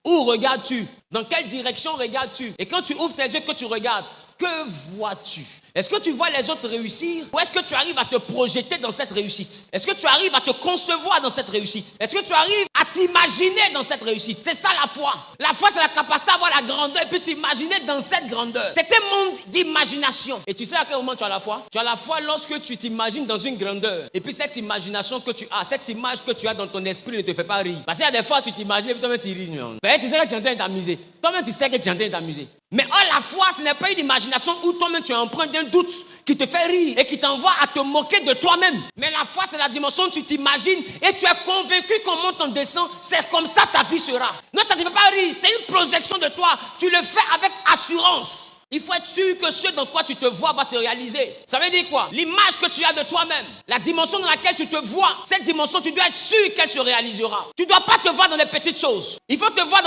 Où regardes-tu? Dans quelle direction regardes-tu? Et quand tu ouvres tes yeux, que tu regardes, que vois-tu? Est-ce que tu vois les autres réussir? Ou est-ce que tu arrives à te projeter dans cette réussite? Est-ce que tu arrives à te concevoir dans cette réussite? Est-ce que tu arrives à t'imaginer dans cette réussite? C'est ça la foi. La foi, c'est la capacité d'avoir la grandeur et puis t'imaginer dans cette grandeur. C'est un monde d'imagination. Et tu sais à quel moment tu as la foi? Tu as la foi lorsque tu t'imagines dans une grandeur. Et puis cette imagination que tu as, cette image que tu as dans ton esprit ne te fait pas rire. Parce qu'il y a des fois tu t'imagines et puis toi-même tu ris. Mais tu sais que tu es en train de t'amuser. Toi-même tu sais que tu es en train de t'amuser. Mais la foi, ce n'est pas une imagination où toi-même tu es empreint d'un doute qui te fait rire et qui t'envoie à te moquer de toi-même. Mais la foi, c'est la dimension où tu t'imagines et tu es convaincu qu'on monte, on descend. C'est comme ça ta vie sera. Non, ça ne te fait pas rire. C'est une projection de toi. Tu le fais avec assurance. Il faut être sûr que ce dans quoi tu te vois va se réaliser. Ça veut dire quoi? L'image que tu as de toi-même, la dimension dans laquelle tu te vois, cette dimension, tu dois être sûr qu'elle se réalisera. Tu ne dois pas te voir dans les petites choses. Il faut te voir dans